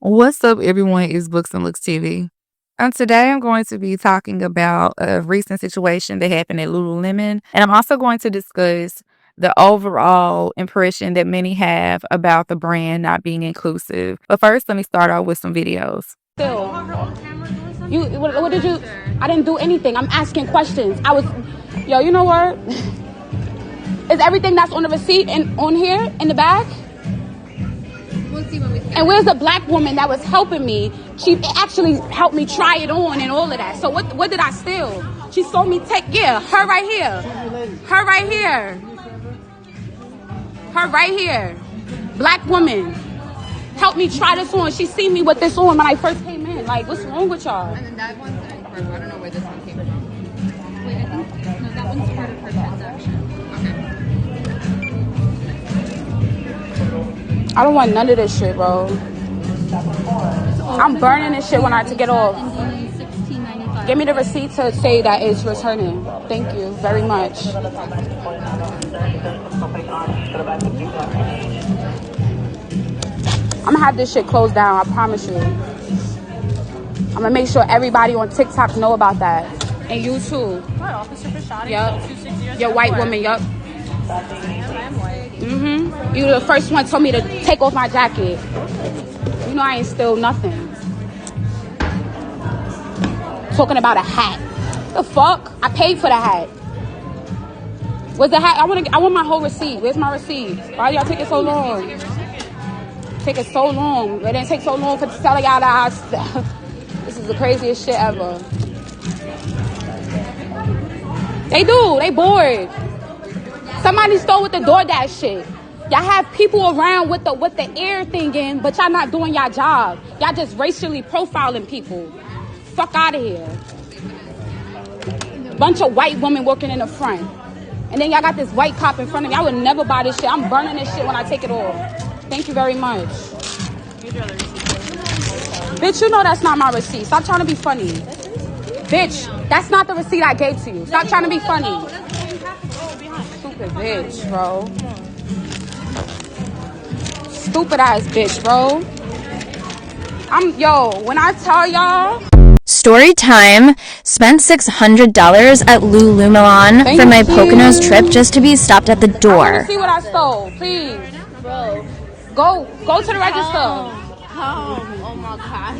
What's up, everyone? It's Books and Looks TV. And today I'm going to be talking about a recent situation that happened at Lululemon. And I'm also going to discuss the overall impression that many have about the brand not being inclusive. But first, let me start off with some videos. Still, what did you? I didn't do anything. I'm asking questions. Yo, you know what? Is everything that's on the receipt and on here in the bag? We'll see when we And where's the black woman that was helping me? She actually helped me try it on and all of that. So what did I steal? She saw me her right here. Her right here. Her right here. Black woman. Helped me try this on. She seen me with this on when I first came in. Like, what's wrong with y'all? And then that one's incredible. I don't know where this one came from. Wait, I think no, that one's part of her transaction. I don't want none of this shit, bro. I'm burning this shit when I get off. $16.95. Give me the receipt to say that it's returning. Thank you very much. I'm gonna have this shit closed down, I promise you. I'm gonna make sure everybody on TikTok know about that. And you too. What, Officer Fashadi? Yup. 260 Your white woman, yup. I'm white. You the first one told me to take off my jacket. You know I ain't steal nothing. Talking about a hat. The fuck? I paid for the hat. Where's the hat? I want my whole receipt. Where's my receipt? Why y'all taking so long? Taking so long. It didn't take so long for selling y'all our stuff. This is the craziest shit ever. They do. They bored. Somebody stole with the DoorDash shit. Y'all have people around with the ear thing in, but y'all not doing y'all job. Y'all just racially profiling people. Fuck out of here. Bunch of white women working in the front. And then y'all got this white cop in front of me. I would never buy this shit. I'm burning this shit when I take it off. Thank you very much. Bitch, you know that's not my receipt. Stop trying to be funny. Bitch, that's not the receipt I gave to you. Stop trying to be funny. Stupid bitch, bro. Stupid ass bitch, bro. When I tell y'all. Story time. Spent $600 at Lululemon for my Poconos trip just to be stopped at the I door. want to see what I stole, please. Bro. Go to the register. Oh my god.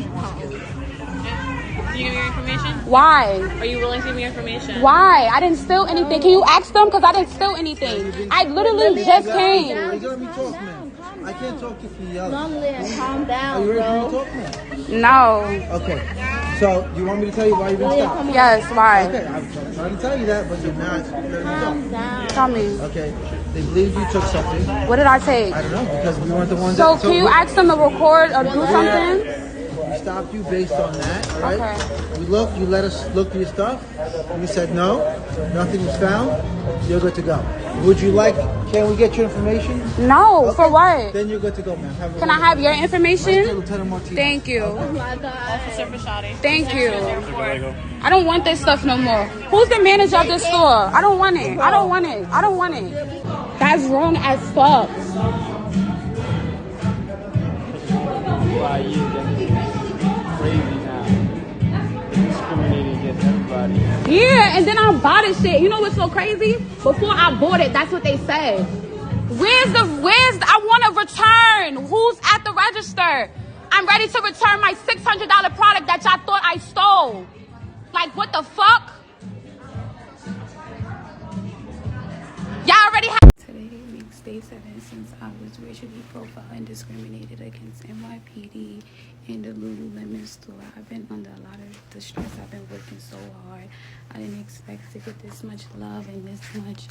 Can you give me your information? Why? Are you willing to give me your information? Why? I didn't steal anything. Can you ask them? Because I didn't steal anything. I literally just came. You let me talk, man. I can't talk to you yelling. Calm down, Are you ready for bro. me to talk, man? No. Okay. So, you want me to tell you why you've been stopped? Yes, why? Okay, I'm trying to tell you that, but you're not letting me talk. Tell me. Okay. They believe you took something. What did I take? I don't know, because we weren't the ones So that... can you ask them to record or do something? We stopped you based on that, all right? Okay. We looked, you let us look through your stuff. We said no, nothing was found. You're good to go. Would you like, can we get your information? No, Okay. for what? Then you're good to go, man. Can I have your information? Lieutenant Martinez. Thank you. Officer Fashadi. Thank you. I don't want this stuff no more. Who's the manager of this store? I don't want it. I don't want it. I don't want it. That's wrong as fuck. Yeah, and then I bought this shit. You know what's so crazy? Before I bought it, that's what they said. I want to return. Who's at the register? I'm ready to return my $600 product that y'all thought I stole. Like, what the fuck? Y'all already have... Today makes day 7 since I was racially profiled and discriminated against NYPD in the Lululemon store. I've been under a lot of distress. I've been working so hard. I didn't expect to get this much love and this much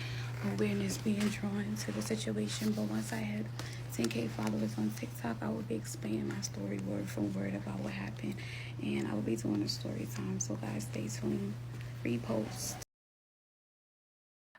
awareness being drawn to the situation. But once I had 10K followers on TikTok, I will be explaining my story word for word about what happened. And I will be doing a story time. So guys, stay tuned. Repost.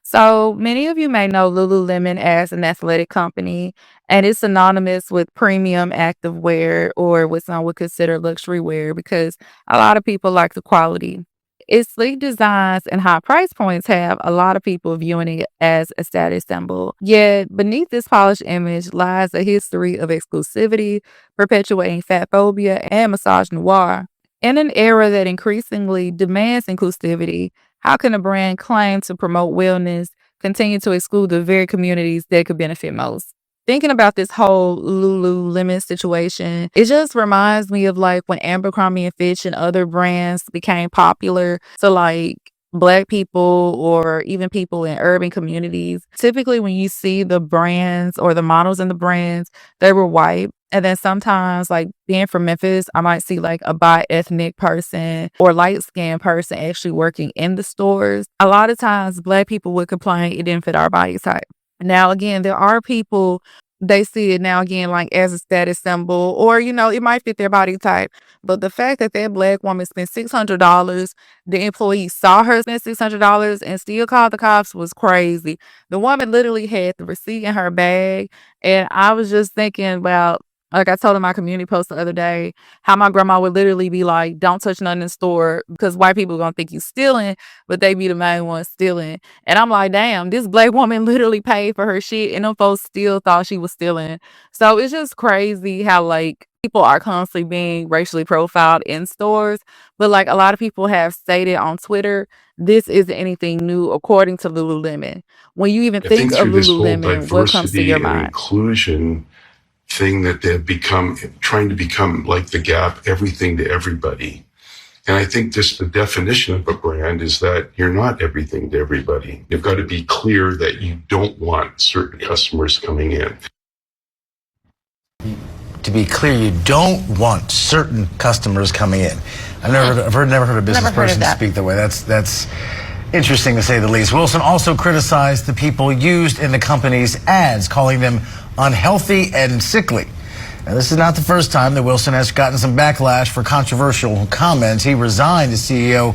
So many of you may know Lululemon as an athletic company, and it's synonymous with premium activewear or what some would consider luxury wear because a lot of people like the quality. Its sleek designs and high price points have a lot of people viewing it as a status symbol. Yet, beneath this polished image lies a history of exclusivity, perpetuating fat phobia and misogynoir. In an era that increasingly demands inclusivity, how can a brand claim to promote wellness, continue to exclude the very communities that could benefit most? Thinking about this whole Lululemon situation, it just reminds me of like when Abercrombie and Fitch and other brands became popular to like Black people or even people in urban communities. Typically, when you see the brands or the models in the brands, they were white. And then sometimes, like being from Memphis, I might see like a bi-ethnic person or light-skinned person actually working in the stores. A lot of times, Black people would complain it didn't fit our body type. Now, again, there are people, they see it now again like as a status symbol, or it might fit their body type. But the fact that that Black woman spent $600, the employee saw her spend $600 and still called the cops was crazy. The woman literally had the receipt in her bag. And I was just thinking about, like I told in my community post the other day, how my grandma would literally be like, don't touch nothing in the store because white people are going to think you stealing, but they be the main ones stealing. And I'm like, damn, this Black woman literally paid for her shit and them folks still thought she was stealing. So it's just crazy how like people are constantly being racially profiled in stores. But like a lot of people have stated on Twitter, this isn't anything new according to Lululemon. When you even I think think of through this whole Lululemon, what comes to your diversity and mind? inclusion thing that they've become, trying to become like the Gap, everything to everybody. And I think just the definition of a brand is that you're not everything to everybody. You've got to be clear that you don't want certain customers coming in. To be clear, you don't want certain customers coming in. I've never heard a business person speak that way. That's interesting to say the least. Wilson also criticized the people used in the company's ads, calling them unhealthy and sickly. Now, this is not the first time that Wilson has gotten some backlash for controversial comments. He resigned as CEO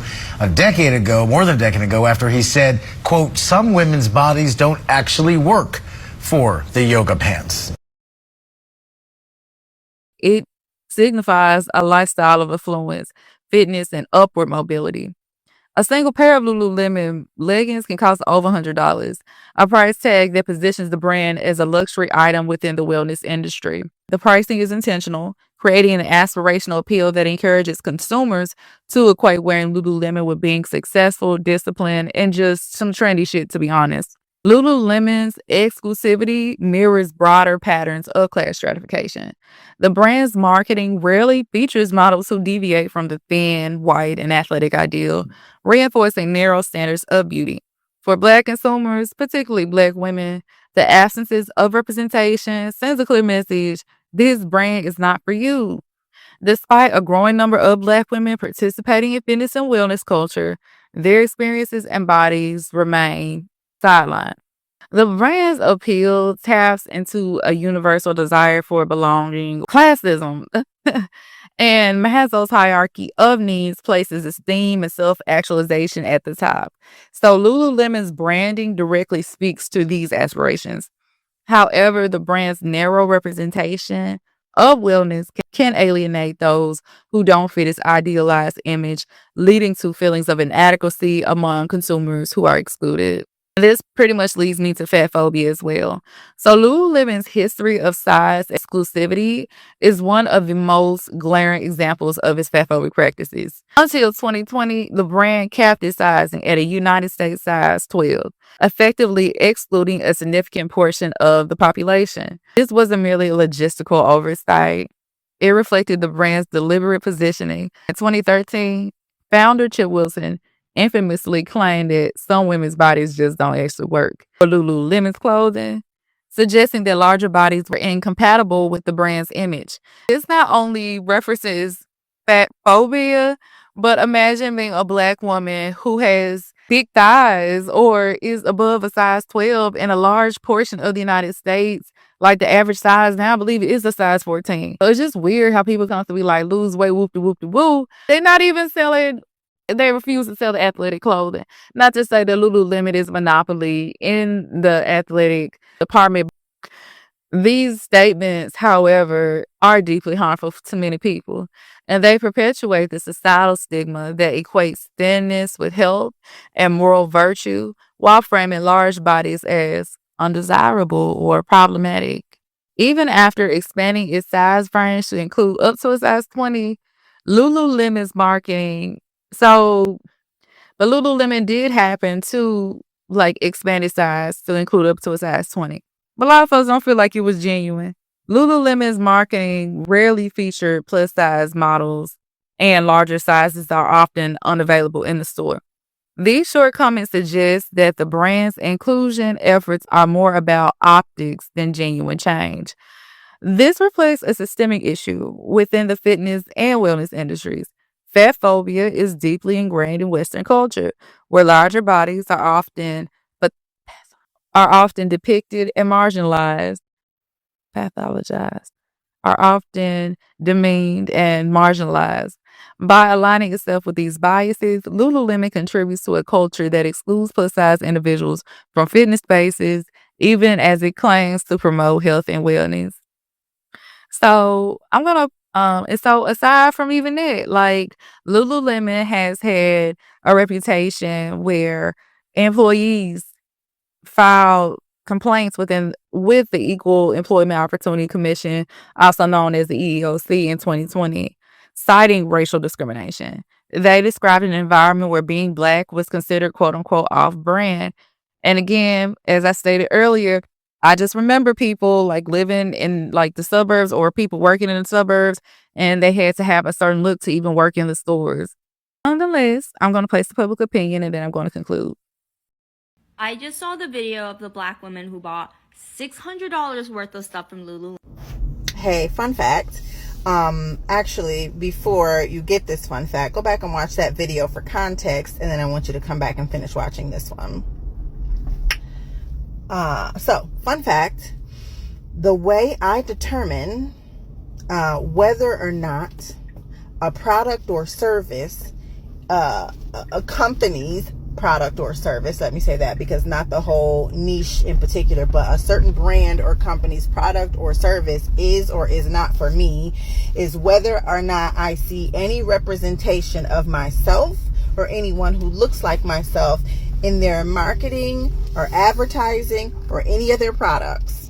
more than a decade ago, after he said, quote, some women's bodies don't actually work for the yoga pants. It signifies a lifestyle of affluence, fitness, and upward mobility. A single pair of Lululemon leggings can cost over $100, a price tag that positions the brand as a luxury item within the wellness industry. The pricing is intentional, creating an aspirational appeal that encourages consumers to equate wearing Lululemon with being successful, disciplined, and just some trendy shit, to be honest. Lululemon's exclusivity mirrors broader patterns of class stratification. The brand's marketing rarely features models who deviate from the thin, white, and athletic ideal, reinforcing narrow standards of beauty. For Black consumers, particularly Black women, the absences of representation sends a clear message: this brand is not for you. Despite a growing number of Black women participating in fitness and wellness culture, their experiences and bodies remain sidelined. The brand's appeal taps into a universal desire for belonging, classism, and Maslow's hierarchy of needs places esteem and self-actualization at the top. So Lululemon's branding directly speaks to these aspirations. However, the brand's narrow representation of wellness can alienate those who don't fit its idealized image, leading to feelings of inadequacy among consumers who are excluded. This pretty much leads me to fat phobia as well. So Lululemon's history of size exclusivity is one of the most glaring examples of its fat phobic practices. Until 2020, the brand capped its sizing at a United States size 12, effectively excluding a significant portion of the population. This wasn't merely a logistical oversight. It reflected the brand's deliberate positioning. In 2013, founder Chip Wilson infamously claimed that some women's bodies just don't actually work for Lululemon's clothing, suggesting that larger bodies were incompatible with the brand's image. This not only references fat phobia, but imagine being a Black woman who has big thighs or is above a size 12 in a large portion of the United States. Like the average size now, I believe it is a size 14. So it's just weird how people constantly like lose weight, whoop-de-whoop-de-woo. They're not even selling. They refuse to sell the athletic clothing. Not to say that Lululemon is a monopoly in the athletic department. These statements, however, are deeply harmful to many people, and they perpetuate the societal stigma that equates thinness with health and moral virtue while framing large bodies as undesirable or problematic. Even after expanding its size range to include up to a size 20, Lululemon's marketing. So, but Lululemon did happen to like expand its size to include up to a size 20. But a lot of folks don't feel like it was genuine. Lululemon's marketing rarely featured plus size models, and larger sizes are often unavailable in the store. These shortcomings suggest that the brand's inclusion efforts are more about optics than genuine change. This reflects a systemic issue within the fitness and wellness industries. Fat phobia is deeply ingrained in Western culture, where larger bodies but are often depicted and marginalized, pathologized, are often demeaned and marginalized. By aligning itself with these biases, Lululemon contributes to a culture that excludes plus size individuals from fitness spaces, even as it claims to promote health and wellness. So I'm gonna and so aside from even that, like Lululemon has had a reputation where employees filed complaints with the Equal Employment Opportunity Commission, also known as the EEOC, in 2020, citing racial discrimination. They described an environment where being Black was considered quote unquote off brand. And again, as I stated earlier, I just remember people like living in like the suburbs or people working in the suburbs, and they had to have a certain look to even work in the stores. Nonetheless, I'm going to place the public opinion and then I'm going to conclude. I just saw the video of the Black woman who bought $600 worth of stuff from Lululemon. Hey, fun fact. Actually, before you get this fun fact, go back and watch that video for context, and then I want you to come back and finish watching this one. So, fun fact. The way I determine whether or not a product or service, a company's product or service, let me say that, because not the whole niche in particular, but a certain brand or company's product or service is or is not for me, is whether or not I see any representation of myself or anyone who looks like myself in their marketing or advertising or any of their products.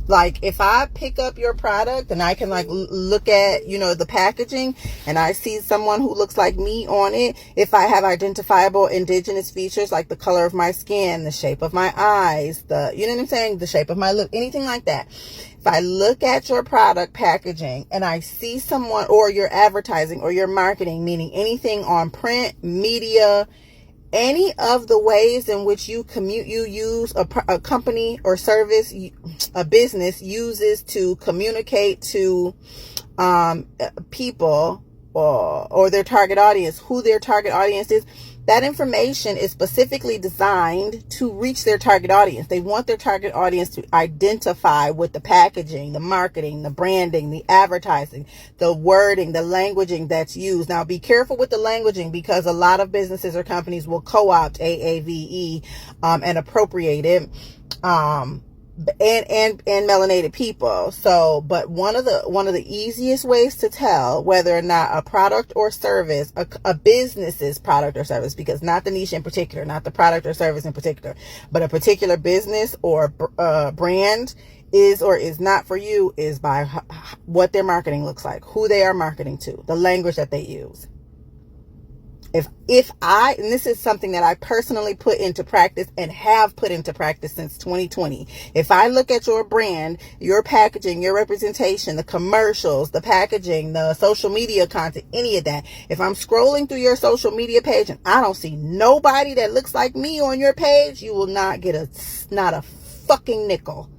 Like, if I pick up your product and I can like look at, the packaging, and I see someone who looks like me on it, if I have identifiable indigenous features like the color of my skin, the shape of my eyes, the shape of my lip, anything like that. If I look at your product packaging and I see someone, or your advertising or your marketing, meaning anything on print, media, any of the ways in which you use a company or service, a business uses to communicate to people or their target audience, who their target audience is, that information is specifically designed to reach their target audience. They want their target audience to identify with the packaging, the marketing, the branding, the advertising, the wording, the languaging that's used. Now, be careful with the languaging, because a lot of businesses or companies will co-opt AAVE and appropriate it. And melanated people. So, but one of the easiest ways to tell whether or not a product or service, a business's product or service, because not the niche in particular, not the product or service in particular, but a particular business or brand is or is not for you, is by what their marketing looks like, who they are marketing to, the language that they use. And this is something that I personally put into practice and have put into practice since 2020. If I look at your brand, your packaging, your representation, the commercials, the packaging, the social media content, any of that, if I'm scrolling through your social media page and I don't see nobody that looks like me on your page, you will not get not a fucking nickel,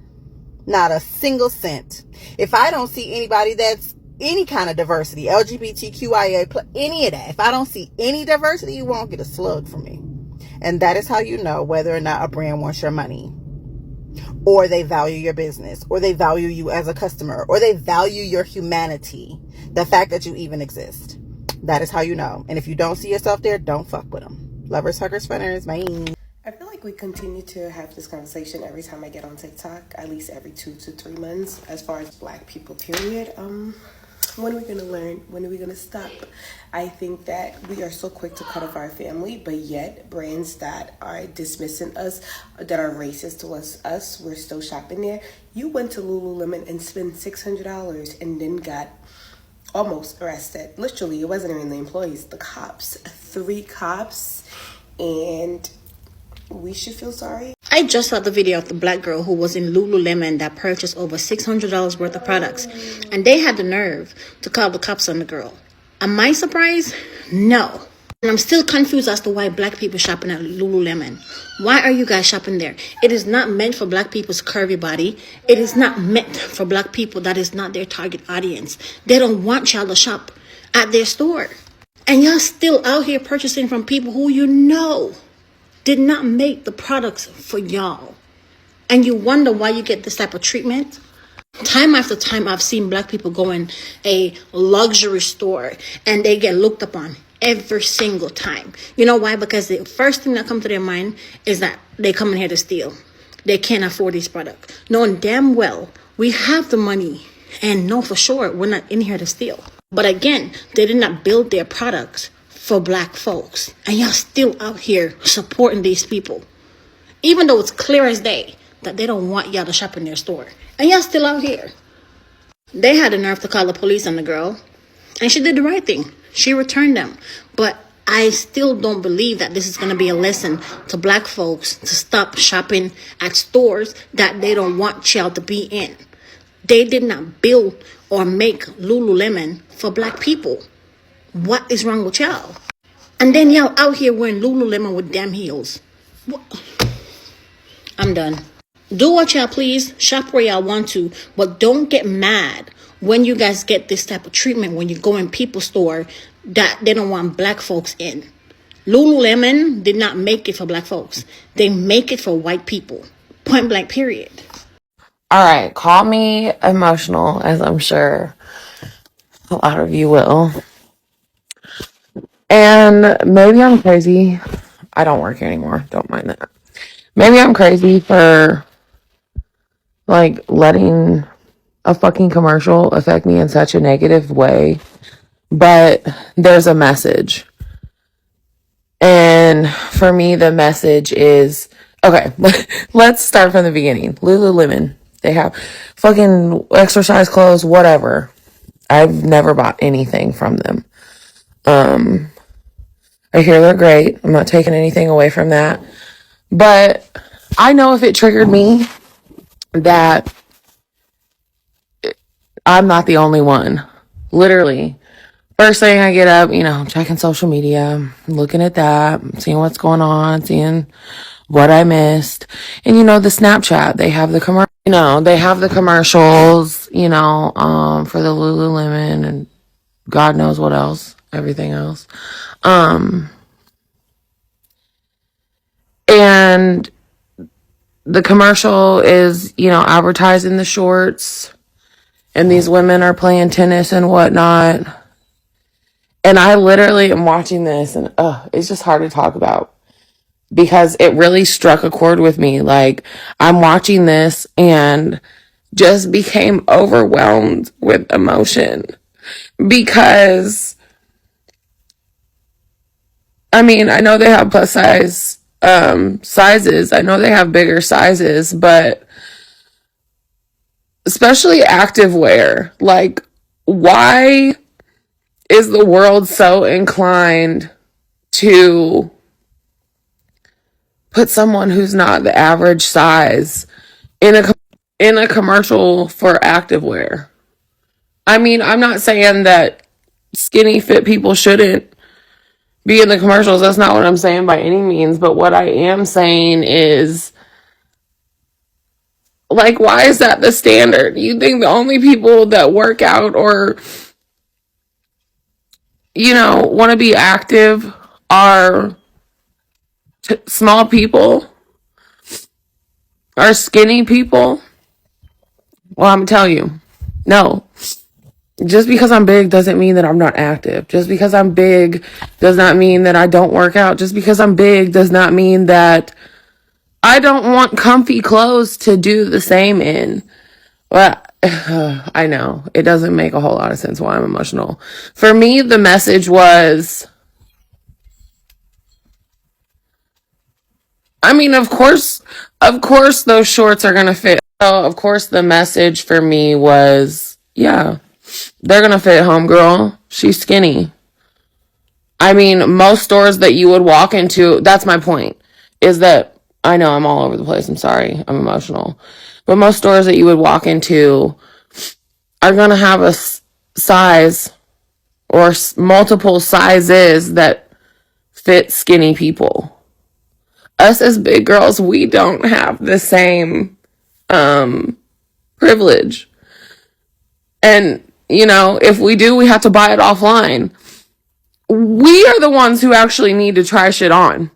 not a single cent. If I don't see anybody that's any kind of diversity, LGBTQIA, any of that, if I don't see any diversity, you won't get a slug from me. And that is how you know whether or not a brand wants your money, or they value your business, or they value you as a customer, or they value your humanity, the fact that you even exist. That is how you know. And if you don't see yourself there, don't fuck with them. Lovers, huggers, funners, bye. I feel like like we continue to have this conversation every time I get on TikTok, at least every 2 to 3 months, as far as Black people, period. When are we gonna learn? When are we gonna stop? I think that we are so quick to cut off our family, but yet brands that are dismissing us, that are racist towards us, we're still shopping there. You went to Lululemon and spent $600 and then got almost arrested. Literally, it wasn't even the employees, the cops. 3 cops, and we should feel sorry. I just saw the video of the Black girl who was in Lululemon that purchased over $600 worth of products, and they had the nerve to call the cops on the girl. Am I surprised? No. And I'm still confused as to why Black people shopping at Lululemon. Why are you guys shopping there? It is not meant for Black people's curvy body. It is not meant for Black people. That is not their target audience. They don't want y'all to shop at their store. And y'all still out here purchasing from people who you know did not make the products for y'all. And you wonder why you get this type of treatment? Time after time, I've seen Black people go in a luxury store and they get looked upon every single time. You know why? Because the first thing that comes to their mind is that they come in here to steal. They can't afford these products. Knowing damn well we have the money and know for sure we're not in here to steal. But again, they did not build their products for Black folks. And y'all still out here supporting these people. Even though it's clear as day that they don't want y'all to shop in their store. And y'all still out here. They had the nerve to call the police on the girl. And she did the right thing. She returned them. But I still don't believe that this is going to be a lesson to Black folks to stop shopping at stores that they don't want y'all to be in. They did not build or make Lululemon for Black people. What is wrong with y'all? And then y'all out here wearing Lululemon with damn heels. What? I'm done. Do what y'all please. Shop where y'all want to. But don't get mad when you guys get this type of treatment when you go in people's store that they don't want Black folks in. Lululemon did not make it for Black folks. They make it for white people. Point blank, period. All right, call me emotional, as I'm sure a lot of you will. And maybe I'm crazy. I don't work here anymore. Don't mind that. Maybe I'm crazy for like letting a fucking commercial affect me in such a negative way. But there's a message. And for me, the message is, okay, let's start from the beginning. Lululemon, they have fucking exercise clothes, whatever. I've never bought anything from them. I hear they're great. I'm not taking anything away from that. But I know if it triggered me that I'm not the only one. Literally. First thing I get up, checking social media, looking at that, seeing what's going on, seeing what I missed. And the Snapchat, they have the commercials, for the Lululemon and God knows what else, everything else. And the commercial is, advertising the shorts, and these women are playing tennis and whatnot. And I literally am watching this, and it's just hard to talk about because it really struck a chord with me. Like, I'm watching this and just became overwhelmed with emotion because, I know they have plus size sizes. I know they have bigger sizes, but especially activewear, like, why is the world so inclined to put someone who's not the average size in a commercial for activewear? I'm not saying that skinny fit people shouldn't be in the commercials. That's not what I'm saying by any means. But what I am saying is, like, why is that the standard? You think the only people that work out or, want to be active are small people? Are skinny people? Well, I'm telling you, no. Just because I'm big doesn't mean that I'm not active. Just because I'm big does not mean that I don't work out. Just because I'm big does not mean that I don't want comfy clothes to do the same in. Well, I know it doesn't make a whole lot of sense why I'm emotional. For me, the message was, I mean, of course, those shorts are gonna fit. So, of course, the message for me was, yeah, they're gonna fit homegirl. She's skinny. I mean, most stores that you would walk into, that's my point, is that, I know I'm all over the place. I'm sorry. I'm emotional. But most stores that you would walk into are gonna have a size or multiple sizes that fit skinny people. Us as big girls, we don't have the same privilege. And, you know, if we do, we have to buy it offline. We are the ones who actually need to try shit on.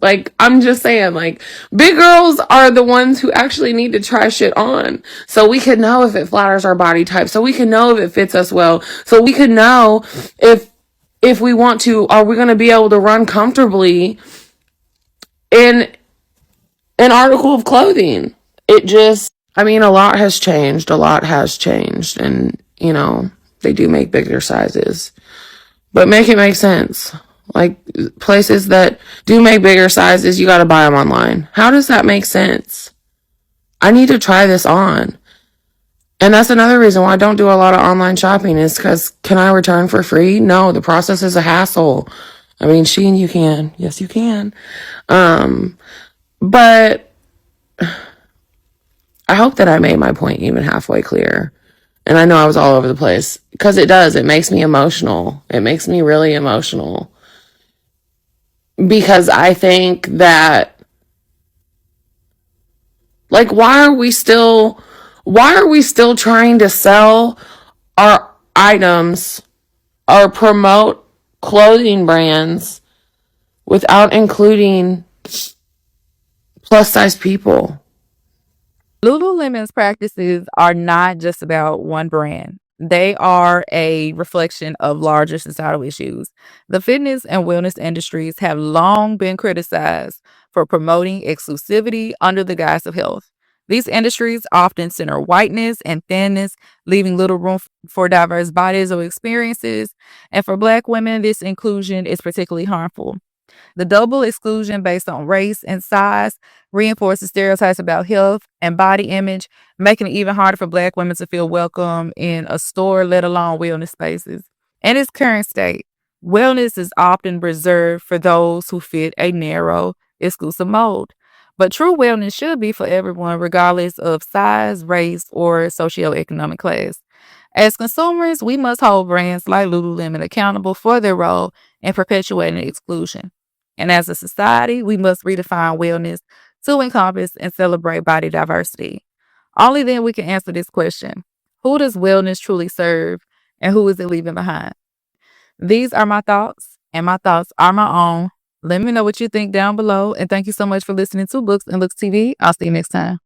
Like, I'm just saying, like, big girls are the ones who actually need to try shit on. So we can know if it flatters our body type. So we can know if it fits us well. So we can know if we want to, are we going to be able to run comfortably in an article of clothing? It just, I mean, a lot has changed. A lot has changed. And, you know, they do make bigger sizes. But make it make sense. Like, places that do make bigger sizes, you gotta buy them online. How does that make sense? I need to try this on. And that's another reason why I don't do a lot of online shopping, is because, can I return for free? No, the process is a hassle. I mean, Shein, you can. Yes, you can. But I hope that I made my point even halfway clear. And I know I was all over the place, because it does. It makes me emotional. It makes me really emotional. Because I think that, like, why are we still trying to sell our items or promote clothing brands without including plus size people? Lululemon's practices are not just about one brand. They are a reflection of larger societal issues. The fitness and wellness industries have long been criticized for promoting exclusivity under the guise of health. These industries often center whiteness and thinness, leaving little room for diverse bodies or experiences. And for Black women, this inclusion is particularly harmful. The double exclusion based on race and size reinforces stereotypes about health and body image, making it even harder for Black women to feel welcome in a store, let alone wellness spaces. In its current state, wellness is often reserved for those who fit a narrow, exclusive mold. But true wellness should be for everyone, regardless of size, race, or socioeconomic class. As consumers, we must hold brands like Lululemon accountable for their role in perpetuating exclusion. And as a society, we must redefine wellness to encompass and celebrate body diversity. Only then we can answer this question: who does wellness truly serve, and who is it leaving behind? These are my thoughts, and my thoughts are my own. Let me know what you think down below, and thank you so much for listening to Books and Looks TV. I'll see you next time.